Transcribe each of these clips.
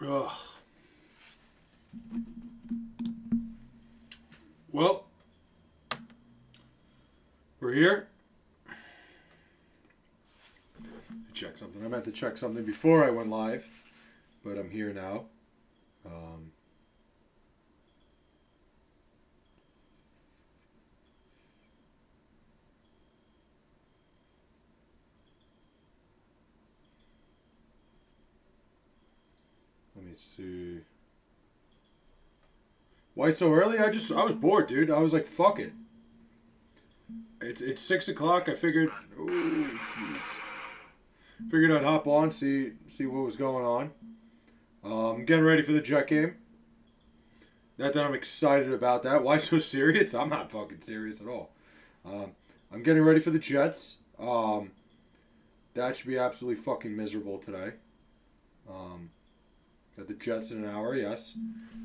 Ugh. Well, we're here. Check something. I meant to check something before I went live, but I'm here now. Um, Let me see. Why so early? I was bored, dude. I was like, fuck it. It's 6 o'clock. I figured. Ooh, jeez. Figured I'd hop on, see what was going on. Getting ready for the Jet game. Not that I'm excited about that. Why so serious? I'm not fucking serious at all. I'm getting ready for the Jets. That should be absolutely fucking miserable today. Got the Jets in an hour, yes.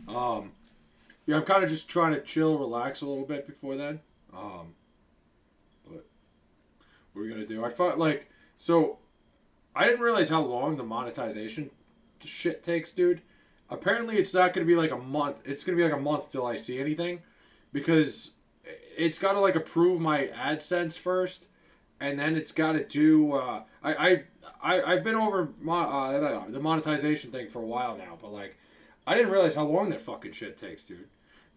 Yeah, I'm kind of just trying to chill, relax a little bit before then. But what are we gonna do? I thought I didn't realize how long the monetization shit takes, dude. Apparently, it's not gonna be like a month. It's gonna be like a month till I see anything, because it's got to like approve my AdSense first, and then it's got to do. I've been over the monetization thing for a while now, but like, I didn't realize how long that fucking shit takes, dude.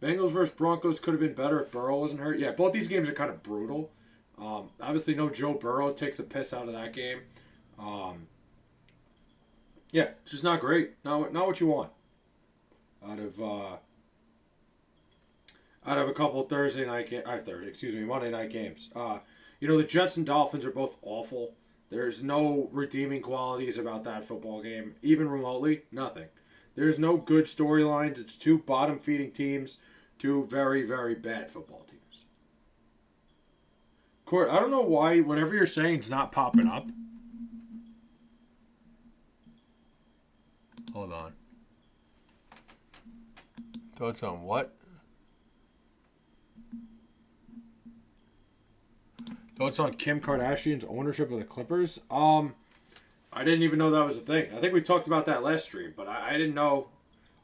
Bengals versus Broncos could have been better if Burrow wasn't hurt. Yeah, both these games are kind of brutal. Obviously, no Joe Burrow takes the piss out of that game. Yeah, it's just not great. Not what you want out of a couple Monday night games. The Jets and Dolphins are both awful. There's no redeeming qualities about that football game, even remotely. Nothing. There's no good storylines. It's two bottom-feeding teams, two very, very bad football teams. Court, I don't know why whatever you're saying is not popping up. Hold on. Thoughts on what? Thoughts on Kim Kardashian's ownership of the Clippers? I didn't even know that was a thing. I think we talked about that last stream, but I didn't know.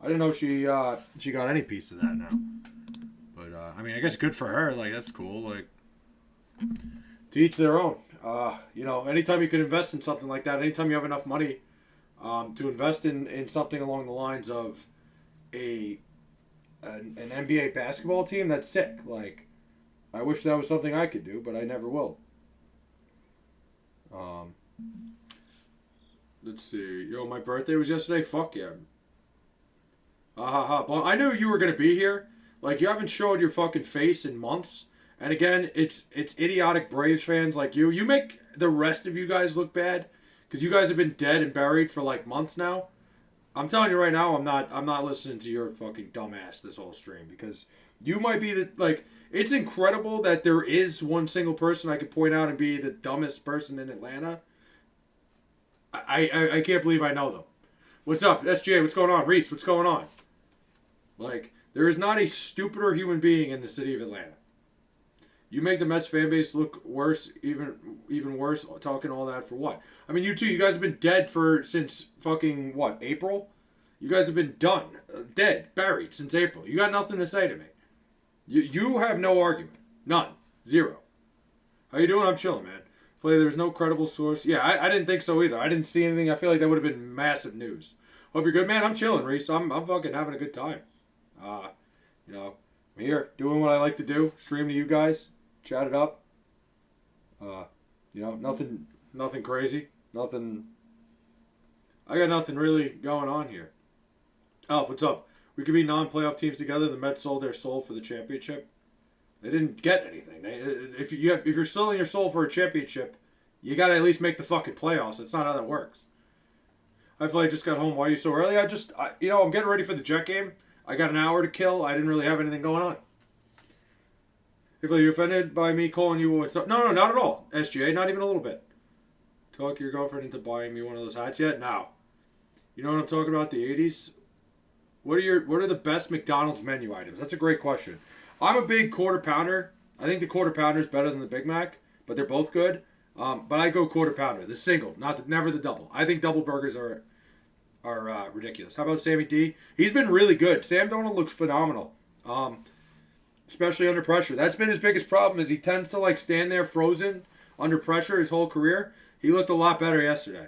I didn't know she got any piece of that now. But I guess good for her. Like, that's cool. Like, to each their own. Anytime you can invest in something like that, anytime you have enough money to invest in something along the lines of an NBA basketball team, that's sick. Like, I wish that was something I could do, but I never will. Let's see. Yo, my birthday was yesterday. Fuck yeah. Well, I knew you were gonna be here. Like, you haven't showed your fucking face in months. And again, it's idiotic Braves fans like you. You make the rest of you guys look bad because you guys have been dead and buried for like months now. I'm telling you right now, I'm not listening to your fucking dumbass this whole stream, because you might be it's incredible that there is one single person I could point out and be the dumbest person in Atlanta. I can't believe I know them. What's up, SJ? What's going on? Reese, what's going on? Like, there is not a stupider human being in the city of Atlanta. You make the Mets fan base look worse, even worse, talking all that for what? I mean, you two, you guys have been dead since fucking, what, April? You guys have been done. Dead, buried since April. You got nothing to say to me. You have no argument. None. Zero. How you doing? I'm chilling, man. There's no credible source. Yeah, I didn't think so either. I didn't see anything. I feel like that would have been massive news. Hope you're good, man. I'm chilling, Reese. I'm fucking having a good time. I'm here doing what I like to do. Stream to you guys. Chat it up. Nothing crazy. Nothing. I got nothing really going on here. Alf, what's up? We could be non-playoff teams together. The Mets sold their soul for the championship. They didn't get anything. If you're selling your soul for a championship, you gotta at least make the fucking playoffs. That's not how that works. I feel like I just got home. Why are you so early? I'm getting ready for the Jet game. I got an hour to kill. I didn't really have anything going on. If you're offended by me calling you what's up? No, not at all. SGA, not even a little bit. Talk your girlfriend into buying me one of those hats yet? No. You know what I'm talking about? The 80s. What are the best McDonald's menu items? That's a great question. I'm a big quarter pounder. I think the quarter pounder is better than the Big Mac, but they're both good. But I go quarter pounder, the single, never the double. I think double burgers are are ridiculous. How about Sammy D? He's been really good. Sam Darnold looks phenomenal, especially under pressure. That's been his biggest problem is he tends to like stand there frozen under pressure his whole career. He looked a lot better yesterday.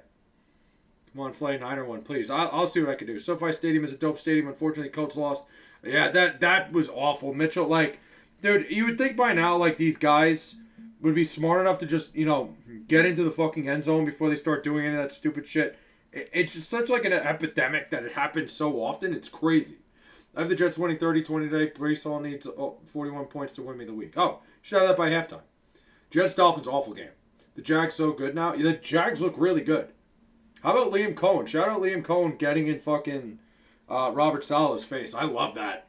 Come on, Flay, Niner one, please. I'll see what I can do. SoFi Stadium is a dope stadium. Unfortunately, Colts lost. Yeah, that was awful. Mitchell, like, dude, you would think by now, like, these guys would be smart enough to just, get into the fucking end zone before they start doing any of that stupid shit. It's just such like an epidemic that it happens so often. It's crazy. I have the Jets winning 30-20 today. Brees Hall needs 41 points to win me the week. Oh, should have that by halftime. Jets-Dolphins, awful game. The Jags so good now. The Jags look really good. How about Liam Cohen? Shout out Liam Cohen getting in fucking Robert Saleh's face. I love that.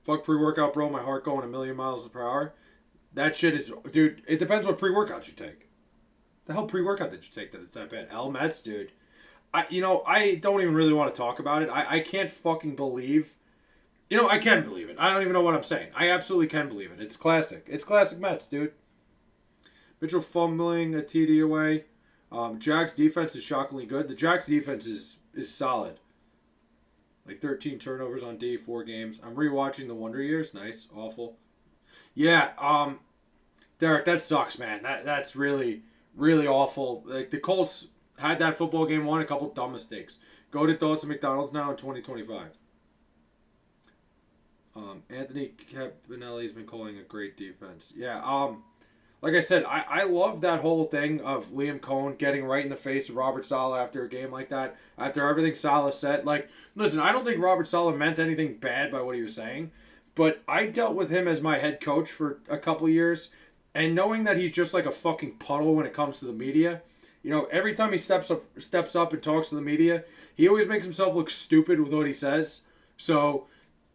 Fuck pre-workout, bro. My heart going a million miles per hour. That shit is... Dude, it depends what pre-workout you take. The hell pre-workout did you take that it's that bad? Mets, dude. I don't even really want to talk about it. I can't fucking believe... I can believe it. I don't even know what I'm saying. I absolutely can believe it. It's classic. It's classic Mets, dude. Mitchell fumbling a TD away. Jags defense is shockingly good. The Jags defense is solid. Like 13 turnovers on D, 4 games. I'm rewatching the Wonder Years. Nice. Awful. Yeah, Derek, that sucks, man. That's really, really awful. Like the Colts had that football game, won a couple dumb mistakes. Go to thoughts of McDonald's now in 2025. Anthony Capinelli's been calling a great defense. Yeah, like I said, I love that whole thing of Liam Cohen getting right in the face of Robert Saleh after a game like that, after everything Saleh said. Like, listen, I don't think Robert Saleh meant anything bad by what he was saying, but I dealt with him as my head coach for a couple years, and knowing that he's just like a fucking puddle when it comes to the media, every time he steps up and talks to the media, he always makes himself look stupid with what he says. So,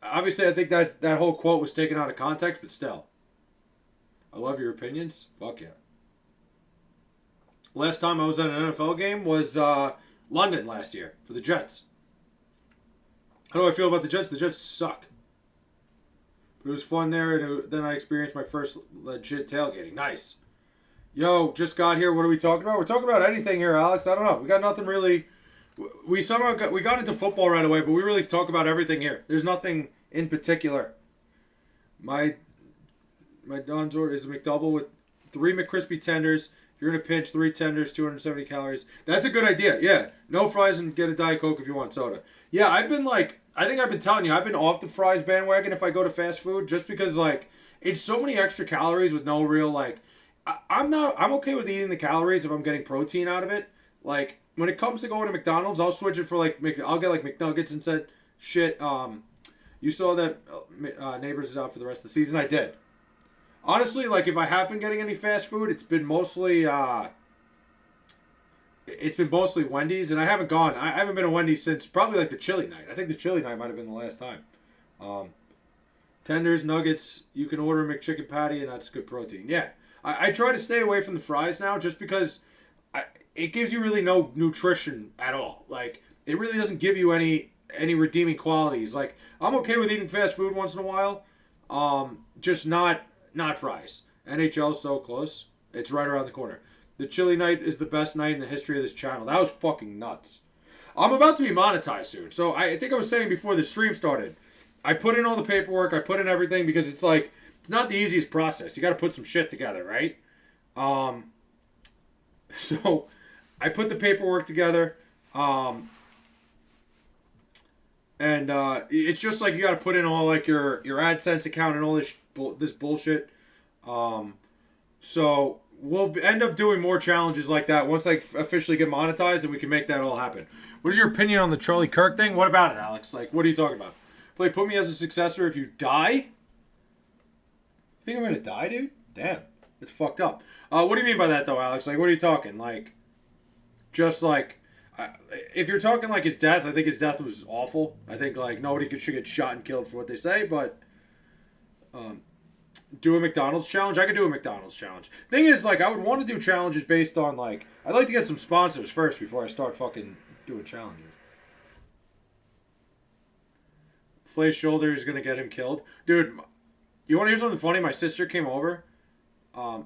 obviously, I think that whole quote was taken out of context, but still. I love your opinions. Fuck yeah. Last time I was at an NFL game was London last year for the Jets. How do I feel about the Jets? The Jets suck. But it was fun there, and then I experienced my first legit tailgating. Nice. Yo, just got here. What are we talking about? We're talking about anything here, Alex. I don't know. We got nothing really. We got into football right away, but we really talk about everything here. There's nothing in particular. My Don's order is a McDouble with 3 McCrispy tenders. If you're in a pinch, 3 tenders, 270 calories. That's a good idea. Yeah. No fries and get a Diet Coke if you want soda. Yeah, I think I've been telling you, I've been off the fries bandwagon if I go to fast food just because, like, it's so many extra calories with no real, like, I'm okay with eating the calories if I'm getting protein out of it. Like, when it comes to going to McDonald's, I'll switch it for, like, I'll get, like, McNuggets and said, shit, you saw that Neighbors is out for the rest of the season? I did. Honestly, like, if I have been getting any fast food, it's been mostly Wendy's, and I haven't been to Wendy's since probably, like, the chili night. I think the chili night might have been the last time. Tenders, nuggets, you can order a McChicken patty, and that's good protein. Yeah, I try to stay away from the fries now just because it gives you really no nutrition at all. Like, it really doesn't give you any redeeming qualities. Like, I'm okay with eating fast food once in a while, just not fries. NHL's so close. It's right around the corner. The chili night is the best night in the history of this channel. That was fucking nuts. I'm about to be monetized soon. So I think I was saying before the stream started, I put in all the paperwork. I put in everything because it's like, it's not the easiest process. You got to put some shit together, right? So I put the paperwork together. And it's just like you got to put in all like your AdSense account and all this bullshit. So we'll end up doing more challenges like that once I officially get monetized, and we can make that all happen. What is your opinion on the Charlie Kirk thing? What about it, Alex? Like, what are you talking about? Play put me as a successor if you die? You think I'm gonna die, dude? Damn, it's fucked up. What do you mean by that, though, Alex? Like, what are you talking? Like, just like. If you're talking like his death, I think his death was awful. I think like nobody should get shot and killed for what they say, but do a McDonald's challenge. I could do a McDonald's challenge. Thing is, like, I would want to do challenges based on like I'd like to get some sponsors first before I start fucking doing challenges. Flay's shoulder is gonna get him killed, dude. You want to hear something funny? My sister came over. The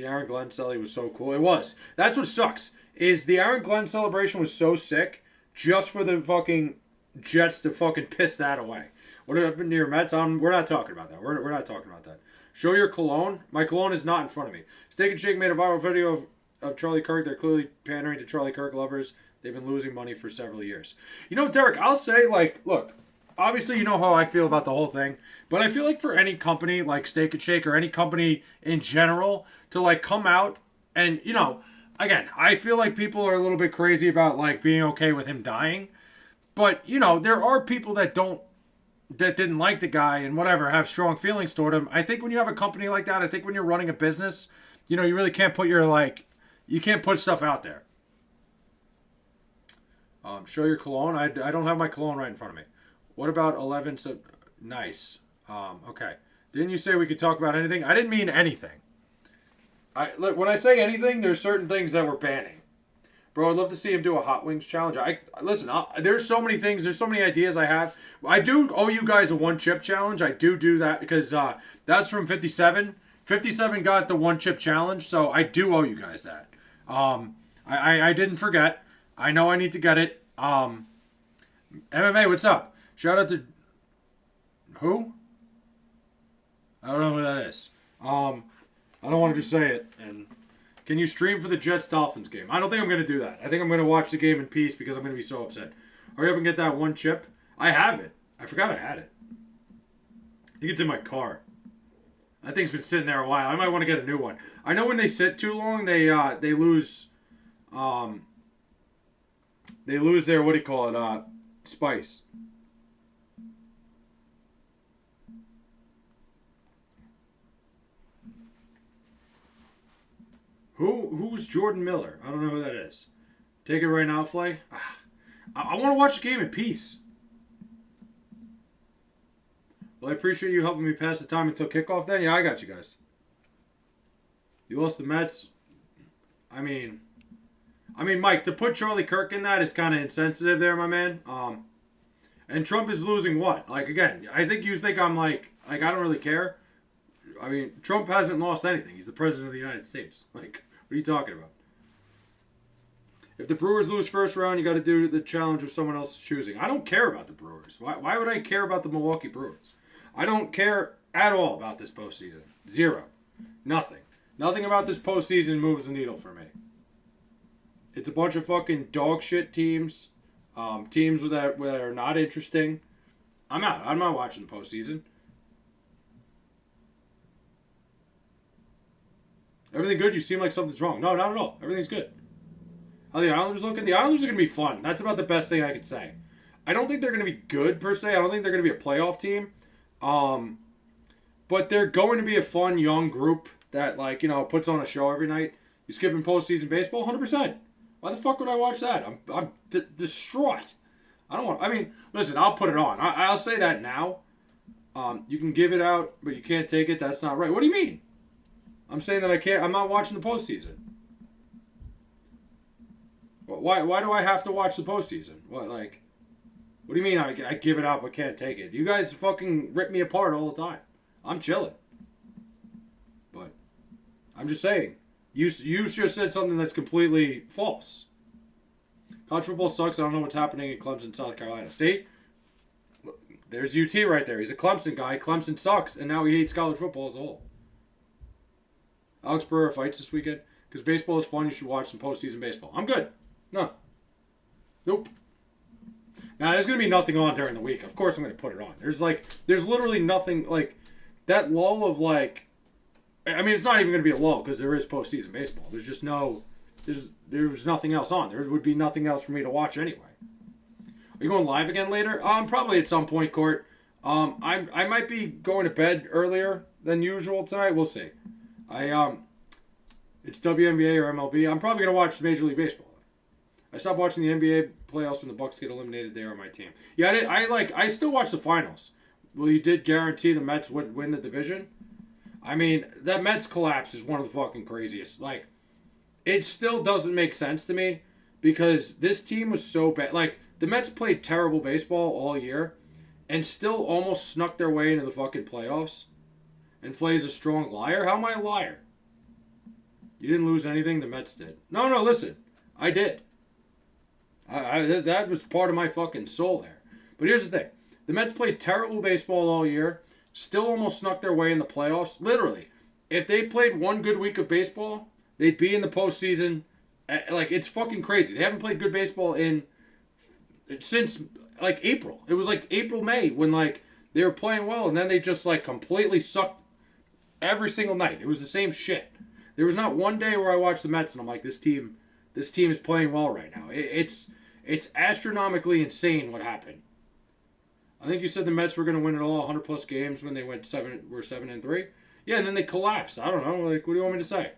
Aaron Glenn celly was so cool. It was. That's what sucks. Is the Aaron Glenn celebration was so sick just for the fucking Jets to fucking piss that away. What happened to your Mets? We're not talking about that. We're not talking about that. Show your cologne. My cologne is not in front of me. Steak and Shake made a viral video of Charlie Kirk. They're clearly pandering to Charlie Kirk lovers. They've been losing money for several years. You know, Derek, I'll say, like, look, obviously you know how I feel about the whole thing, but I feel like for any company like Steak and Shake or any company in general to, like, come out and, you know, again, I feel like people are a little bit crazy about, like, being okay with him dying. But, you know, there are people that didn't like the guy and whatever, have strong feelings toward him. I think when you have a company like that, I think when you're running a business, you know, you really can't put you can't put stuff out there. Show your cologne. I don't have my cologne right in front of me. What about 11? So nice. Okay. Didn't you say we could talk about anything? I didn't mean anything. Look, when I say anything, there's certain things that we're banning. Bro, I'd love to see him do a Hot Wings challenge. Listen, there's so many things. There's so many ideas I have. I do owe you guys a one chip challenge. I do that because that's from 57. 57 got the one chip challenge, so I do owe you guys that. I didn't forget. I know I need to get it. MMA, what's up? Shout out to who? I don't know who that is. I don't want to just say it. And can you stream for the Jets-Dolphins game? I don't think I'm going to do that. I think I'm going to watch the game in peace because I'm going to be so upset. Hurry up and get that one chip. I have it. I forgot I had it. I think it's in my car. That thing's been sitting there a while. I might want to get a new one. I know when they sit too long, they lose their, what do you call it, spice. Who's Jordan Miller? I don't know who that is. Take it right now, Flay. I want to watch the game in peace. Well, I appreciate you helping me pass the time until kickoff then. Yeah, I got you guys. You lost the Mets. I mean, Mike, to put Charlie Kirk in that is kind of insensitive there, my man. And Trump is losing what? Like, again, I think you think I'm like I don't really care. I mean, Trump hasn't lost anything. He's the president of the United States. Like, what are you talking about? If the Brewers lose first round, you got to do the challenge of someone else's choosing. I don't care about the Brewers. Why would I care about the Milwaukee Brewers? I don't care at all about this postseason. Zero. Nothing. Nothing about this postseason moves the needle for me. It's a bunch of fucking dog shit teams. Teams that are not interesting. I'm out. I'm not watching the postseason. Everything good? You seem like something's wrong. No, not at all. Everything's good. How the Islanders looking? The Islanders are going to be fun. That's about the best thing I could say. I don't think they're going to be good, per se. I don't think they're going to be a playoff team. But they're going to be a fun, young group that, like, you know, puts on a show every night. You skipping postseason baseball? 100%. Why the fuck would I watch that? I'm distraught. I mean, listen, I'll put it on. I'll say that now. You can give it out, but you can't take it. That's not right. What do you mean? I'm saying that I can't. I'm not watching the postseason. Why do I have to watch the postseason? What do you mean I give it out but can't take it? You guys fucking rip me apart all the time. I'm chilling. But I'm just saying. You just said something that's completely false. College football sucks. I don't know what's happening in Clemson, South Carolina. See? There's UT right there. He's a Clemson guy. Clemson sucks, and now he hates college football as a whole. Alex Burrow fights this weekend. Because baseball is fun. You should watch some postseason baseball. I'm good. No. Nope. Now, there's going to be nothing on during the week. Of course I'm going to put it on. There's literally nothing, like, that lull of, like, I mean, it's not even going to be a lull because there is postseason baseball. There's just there's nothing else on. There would be nothing else for me to watch anyway. Are you going live again later? Probably at some point, Court. I might be going to bed earlier than usual tonight. We'll see. It's WNBA or MLB. I'm probably going to watch Major League Baseball. I stopped watching the NBA playoffs when the Bucks get eliminated. They are my team. Yeah, I still watch the finals. Well, you did guarantee the Mets would win the division. I mean, that Mets collapse is one of the fucking craziest. Like, it still doesn't make sense to me because this team was so bad. Like, the Mets played terrible baseball all year and still almost snuck their way into the fucking playoffs. And Flay's a strong liar? How am I a liar? You didn't lose anything, the Mets did. No, listen. I did. That was part of my fucking soul there. But here's the thing: the Mets played terrible baseball all year, still almost snuck their way in the playoffs. Literally, if they played one good week of baseball, they'd be in the postseason. Like, it's fucking crazy. They haven't played good baseball since like April. It was like April, May when like they were playing well, and then they just like completely sucked every single night. It was the same shit. There was not one day where I watched the Mets and I'm like, this team is playing well right now. It's astronomically insane what happened. I think you said the Mets were going to win it all 100 plus games when they were 7-3. Yeah, and then they collapsed. I don't know. Like, what do you want me to say?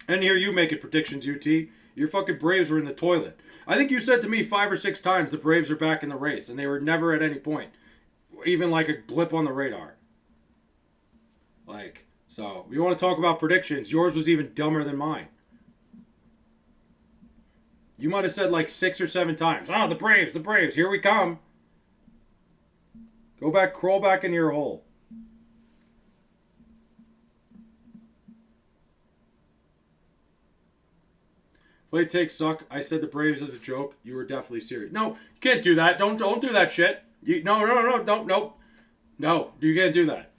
And here you making predictions, UT. Your fucking Braves were in the toilet. I think you said to me 5 or 6 times the Braves are back in the race, and they were never at any point even like a blip on the radar. Like, so you want to talk about predictions? Yours was even dumber than mine. You might have said like 6 or 7 times. Oh, the Braves, here we come. Go back, crawl back into your hole. Play takes suck. I said the Braves as a joke. You were definitely serious. No, you can't do that. Don't do that shit. No, don't, nope. No, you can't do that.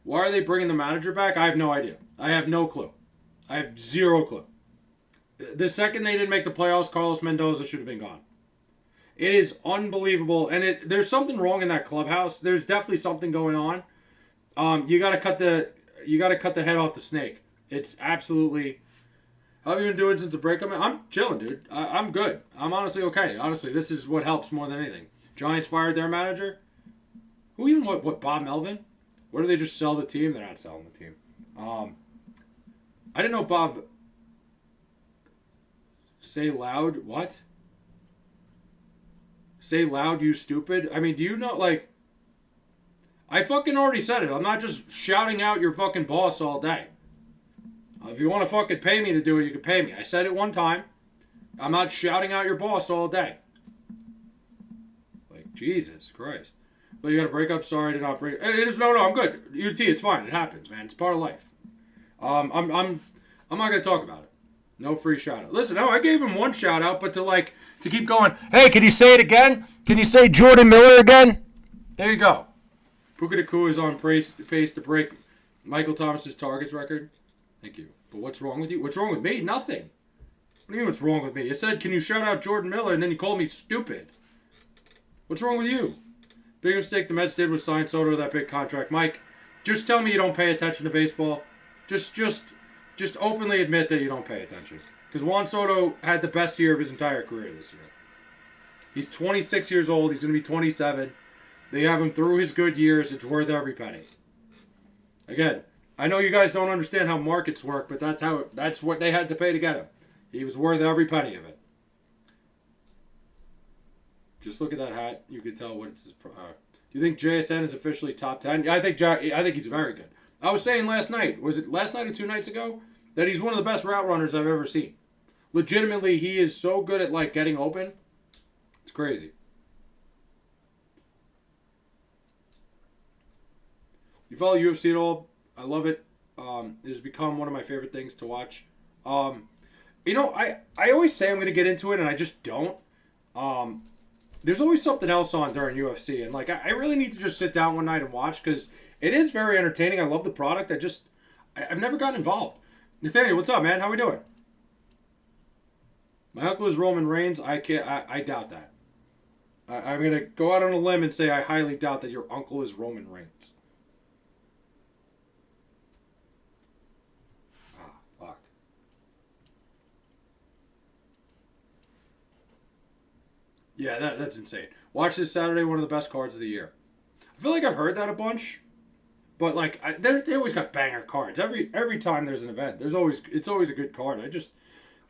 Why are they bringing the manager back? I have no idea. I have no clue. I have zero clue. The second they didn't make the playoffs, Carlos Mendoza should have been gone. It is unbelievable, and there's something wrong in that clubhouse. There's definitely something going on. You gotta cut the head off the snake. It's absolutely. How have you been doing since the breakup? I'm chilling, dude. I'm good. I'm honestly okay. Honestly, this is what helps more than anything. Giants fired their manager. Who even what Bob Melvin? What do they just sell the team? They're not selling the team. I didn't know Bob. Say loud. What? Say loud, you stupid. I mean, do you know, like... I fucking already said it. I'm not just shouting out your fucking boss all day. If you want to fucking pay me to do it, you can pay me. I said it one time. I'm not shouting out your boss all day. Like, Jesus Christ. But you got to break up. Sorry, I did not break. It is no. I'm good. UT, it's fine. It happens, man. It's part of life. I'm not gonna talk about it. No free shout out. Listen, no, I gave him one shout out, but to keep going. Hey, can you say it again? Can you say Jordan Miller again? There you go. Puka Nacua is on pace to break Michael Thomas's targets record. Thank you. But what's wrong with you? What's wrong with me? Nothing. What do you mean what's wrong with me? You said, can you shout out Jordan Miller, and then you called me stupid. What's wrong with you? Big mistake the Mets did was sign Soto to that big contract. Mike, just tell me you don't pay attention to baseball. Just openly admit that you don't pay attention. Because Juan Soto had the best year of his entire career this year. He's 26 years old. He's going to be 27. They have him through his good years. It's worth every penny. Again, I know you guys don't understand how markets work, but that's what they had to pay to get him. He was worth every penny of it. Just look at that hat. You can tell what it's his. Do you think JSN is officially top 10? I think he's very good. I was saying last night, was it last night or 2 nights ago, that he's one of the best route runners I've ever seen. Legitimately, he is so good at like getting open. It's crazy. You follow UFC at all? I love it. It has become one of my favorite things to watch. I always say I'm going to get into it, and I just don't. There's always something else on during UFC, and like I really need to just sit down one night and watch because it is very entertaining. I love the product. I've never gotten involved. Nathaniel, what's up, man? How we doing? My uncle is Roman Reigns. I doubt that. I'm gonna go out on a limb and say I highly doubt that your uncle is Roman Reigns. Ah, fuck. Yeah, that's insane. Watch this Saturday, one of the best cards of the year. I feel like I've heard that a bunch, but like they always got banger cards. Every time there's an event, it's always a good card.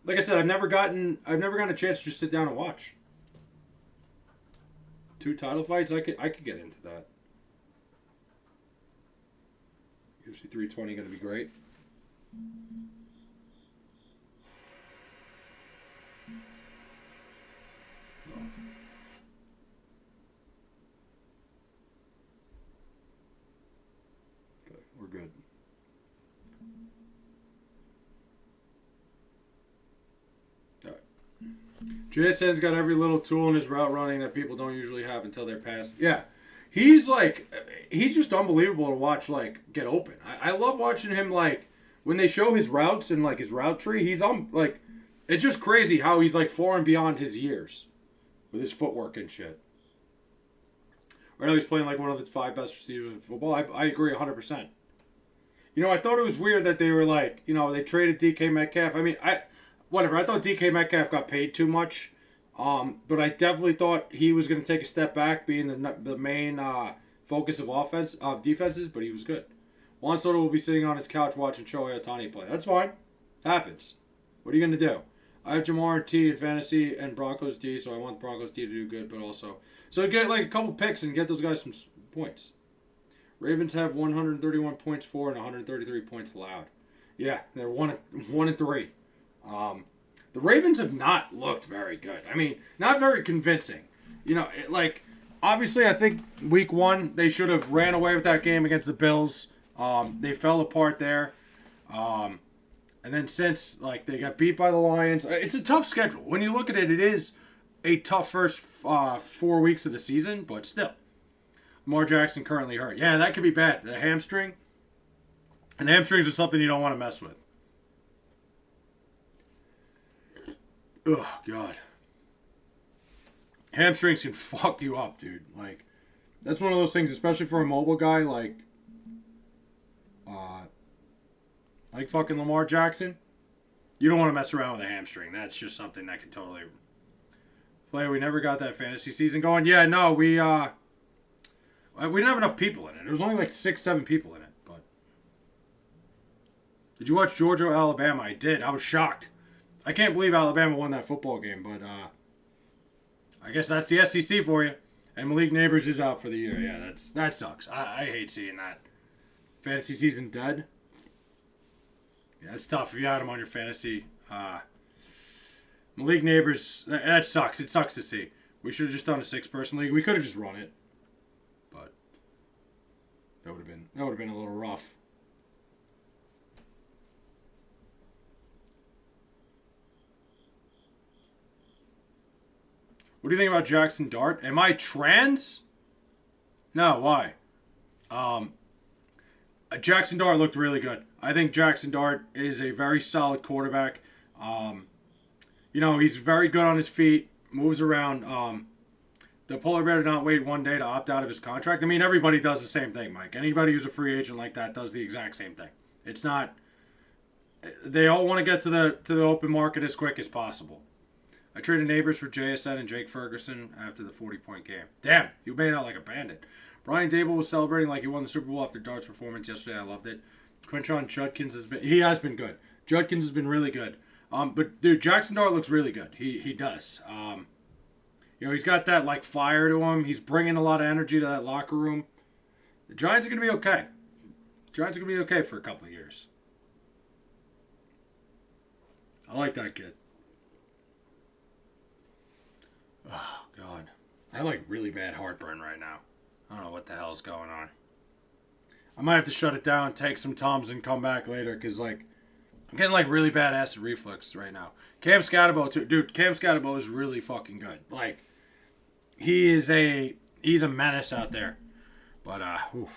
Like I said, I've never gotten a chance to just sit down and watch. 2 title fights, I could get into that. UFC 320 going to be great. We're good. JSN's got every little tool in his route running that people don't usually have until they're past. Yeah. He's just unbelievable to watch, get open. I love watching him, when they show his routes and, his route tree, it's just crazy how he's, far and beyond his years with his footwork and shit. Right now he's playing, one of the 5 best receivers in football. I agree 100%. I thought it was weird that they were, they traded DK Metcalf. I mean, whatever. I thought DK Metcalf got paid too much. But I definitely thought he was going to take a step back, being the main focus of defenses, but he was good. Juan Soto will be sitting on his couch watching Shohei Ohtani play. That's fine. Happens. What are you going to do? I have Jamar T in fantasy and Broncos D, so I want the Broncos D to do good, but also... So get, a couple picks and get those guys some points. Ravens have 131 points for and 133 points allowed. Yeah, they're 1-3. The Ravens have not looked very good. I mean, not very convincing. Obviously, I think week 1, they should have ran away with that game against the Bills. They fell apart there. And then since, they got beat by the Lions, it's a tough schedule. When you look at it, it is a tough first 4 weeks of the season, but still. Lamar Jackson currently hurt. Yeah, that could be bad. The hamstring. And hamstrings are something you don't want to mess with. Oh, God. Hamstrings can fuck you up, dude. That's one of those things, especially for a mobile guy like fucking Lamar Jackson. You don't want to mess around with a hamstring. That's just something that can totally... We never got that fantasy season going. Yeah, no, we didn't have enough people in it. There was only 6-7 people in it, but... Did you watch Georgia or Alabama? I did. I was shocked. I can't believe Alabama won that football game, but I guess that's the SEC for you. And Malik Neighbors is out for the year. Yeah, that sucks. I hate seeing that. Fantasy season dead. Yeah, it's tough if you had him on your fantasy. Malik Neighbors, that sucks. It sucks to see. We should have just done a 6-person league. We could have just run it, but that would have been a little rough. What do you think about Jackson Dart? Am I trans? No, why? Jackson Dart looked really good. I think Jackson Dart is a very solid quarterback. He's very good on his feet, moves around. The Polar Bear did not wait one day to opt out of his contract. I mean, everybody does the same thing, Mike. Anybody who's a free agent like that does the exact same thing. It's not... They all want to get to the open market as quick as possible. I traded Neighbors for JSN and Jake Ferguson after the 40-point game. Damn, you made out like a bandit. Brian Dable was celebrating like he won the Super Bowl after Dart's performance yesterday. I loved it. Quinshon Judkins has been good. Judkins has been really good. But dude, Jackson Dart looks really good. He does. He's got that fire to him. He's bringing a lot of energy to that locker room. The Giants are gonna be okay. Giants are gonna be okay for a couple of years. I like that kid. Oh, God. I have really bad heartburn right now. I don't know what the hell's going on. I might have to shut it down, take some Tums, and come back later, because, I'm getting, really bad acid reflux right now. Cam Scatterbo, too. Dude, Cam Scatterbo is really fucking good. He's a menace out there. But, oof.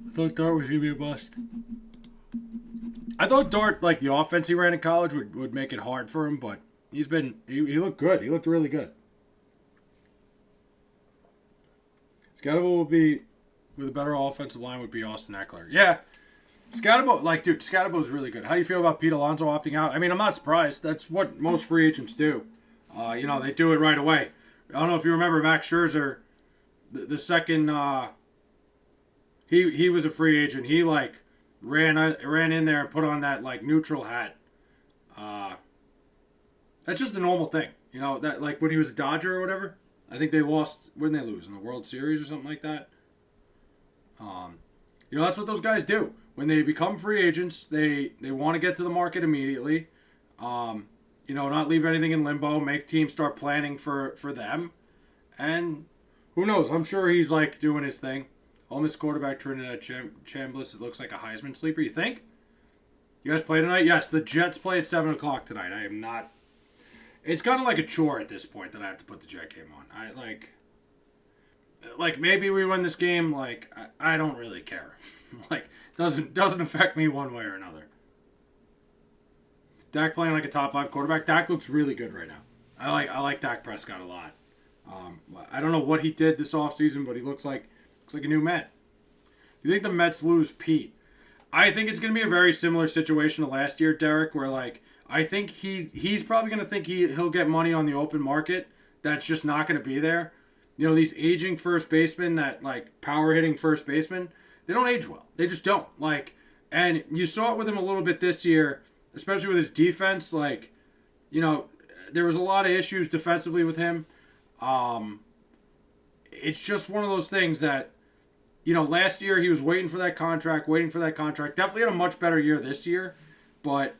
I thought Dart was going to be a bust. I thought Dart, the offense he ran in college would make it hard for him, but he looked good. He looked really good. Scatterbo will be, with a better offensive line, would be Austin Eckler. Yeah. Scatterbo, Scatterbo's really good. How do you feel about Pete Alonso opting out? I mean, I'm not surprised. That's what most free agents do. They do it right away. I don't know if you remember Max Scherzer, the second, he was a free agent. He, ran in there and put on that neutral hat. That's just a normal thing, that when he was a Dodger or whatever. I think they lost. When did they lose, in the World Series or something like that? That's what those guys do when they become free agents. They want to get to the market immediately. Not leave anything in limbo. Make teams start planning for them, and who knows? I'm sure he's doing his thing. Ole Miss quarterback Trinidad Chambliss looks like a Heisman sleeper. You think? You guys play tonight? Yes, the Jets play at 7 o'clock tonight. I am not. It's kind of like a chore at this point that I have to put the Jet game on. I like maybe we win this game. Like I don't really care. Like doesn't affect me one way or another. Dak playing like a top 5 quarterback. Dak looks really good right now. I like Dak Prescott a lot. I don't know what he did this offseason, but he looks like a new Met. You think the Mets lose Pete? I think it's going to be a very similar situation to last year, Derek, where like I think he's probably going to think he'll get money on the open market that's just not going to be there. You know, these aging first basemen that like power hitting first basemen, they don't age well. They just don't. Like, and you saw it with him a little bit this year, especially with his defense. Like, you know, there was a lot of issues defensively with him. It's just one of those things that, you know, last year he was waiting for that contract. Definitely had a much better year this year, but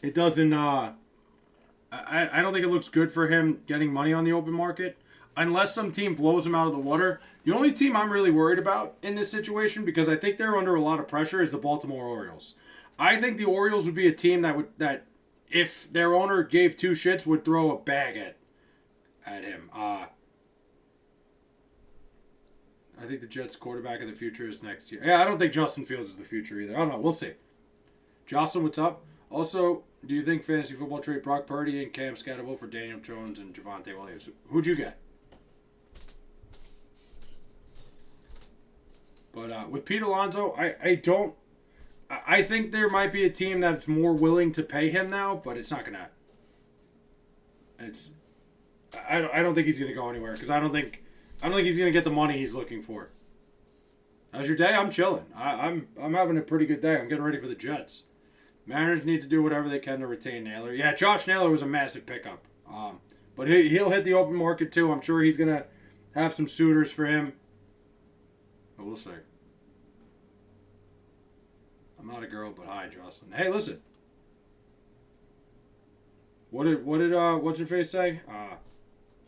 it doesn't. I don't think it looks good for him getting money on the open market unless some team blows him out of the water. The only team I'm really worried about in this situation, because I think they're under a lot of pressure, is the Baltimore Orioles. I think the Orioles would be a team that if their owner gave two shits would throw a bag at him. I think the Jets' quarterback of the future is next year. Yeah, I don't think Justin Fields is the future either. I don't know. We'll see. Jocelyn, what's up? Also, do you think fantasy football trade Brock Purdy and Cam Scatterable for Daniel Jones and Javonte Williams? Who'd you get? But with Pete Alonso, I don't. I think there might be a team that's more willing to pay him now, but it's not gonna. I don't think he's gonna go anywhere because I don't think he's gonna get the money he's looking for. How's your day? I'm chilling. I'm having a pretty good day. I'm getting ready for the Jets. Mariners need to do whatever they can to retain Naylor. Yeah, Josh Naylor was a massive pickup. But he'll hit the open market too. I'm sure he's gonna have some suitors for him. But we'll see. I'm not a girl, but hi, Jocelyn. Hey, listen. What did what's your face say?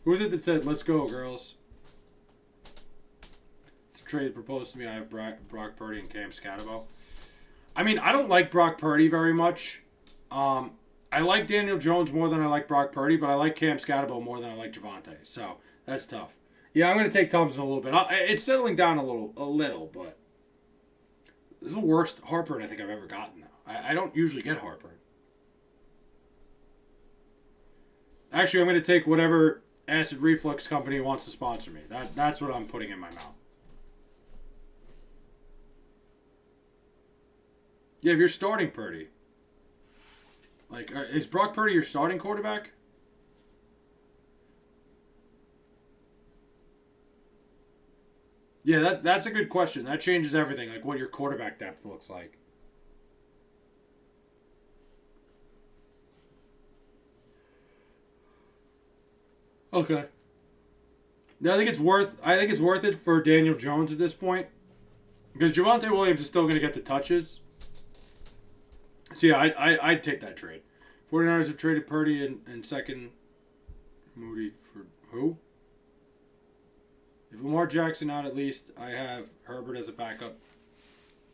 Who was it that said, "Let's go, girls"? It's a trade proposed to me. I have Brock Purdy and Cam Scatterbo. I mean, I don't like Brock Purdy very much. I like Daniel Jones more than I like Brock Purdy, but I like Cam Scatterbo more than I like Javonte. So that's tough. Yeah, I'm going to take Thompson a little bit. It's settling down a little, but this is the worst heartburn I think I've ever gotten, though. I don't usually get heartburn. Actually, I'm going to take whatever acid reflux company wants to sponsor me. That's what I'm putting in my mouth. Yeah, if you're starting Purdy. Like, is Brock Purdy your starting quarterback? Yeah, that's a good question. That changes everything, like what your quarterback depth looks like. Okay. Yeah, I think it's worth it for Daniel Jones at this point. Because Javonte Williams is still going to get the touches. So yeah, I'd take that trade. 49ers have traded Purdy and second Moody for who? If Lamar Jackson out, at least I have Herbert as a backup.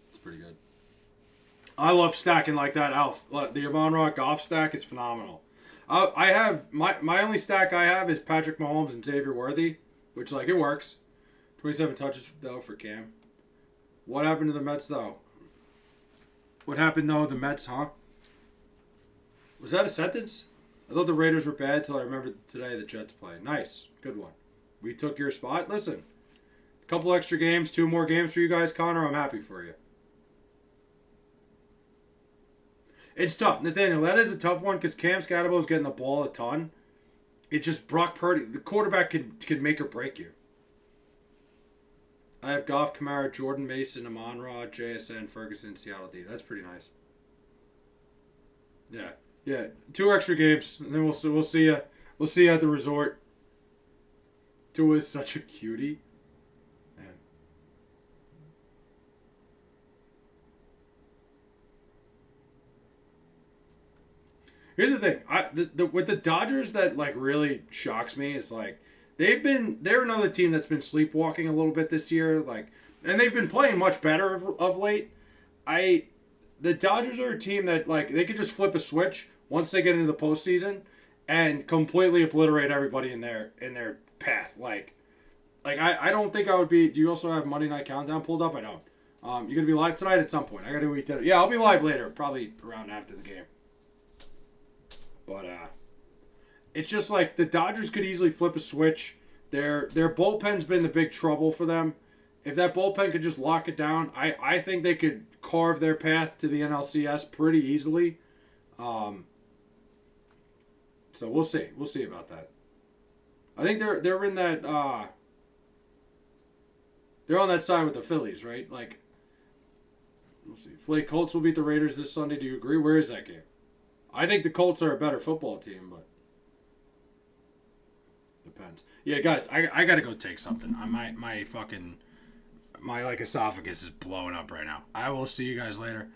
It's pretty good. I love stacking like that, Alf. The Amon-Ra Goff stack is phenomenal. I have my only stack I have is Patrick Mahomes and Xavier Worthy, which like it works. 27 touches though for Cam. What happened to the Mets though? What happened though? The Mets, huh? Was that a sentence? I thought the Raiders were bad till I remembered today the Jets play. Nice, good one. We took your spot. Listen, a couple extra games, 2 more games for you guys, Connor. I'm happy for you. It's tough, Nathaniel. That is a tough one because Cam Scatterbo is getting the ball a ton. It's just Brock Purdy. The quarterback can make or break you. I have Goff, Kamara, Jordan Mason, Amon-Ra, JSN, Ferguson, Seattle D. That's pretty nice. Yeah. 2 extra games, and then we'll see you. We'll see you at the resort. Tua is such a cutie. Man. Here's the thing. With the Dodgers, that like really shocks me is like they're another team that's been sleepwalking a little bit this year. Like, and they've been playing much better of late. The Dodgers are a team that like they could just flip a switch once they get into the postseason and completely obliterate everybody in their path. I don't think I would be. Do you also have Monday Night Countdown pulled up? I don't. You're gonna be live tonight at some point. I gotta eat dinner. Yeah, I'll be live later, probably around after the game. But it's just like the Dodgers could easily flip a switch. Their bullpen's been the big trouble for them. If that bullpen could just lock it down, I think they could carve their path to the NLCS pretty easily. So we'll see. We'll see about that. I think they're in that. They're on that side with the Phillies, right? Like, we'll see. Flake Colts will beat the Raiders this Sunday. Do you agree? Where is that game? I think the Colts are a better football team, but depends. Yeah, guys, I gotta go take something. My like esophagus is blowing up right now. I will see you guys later.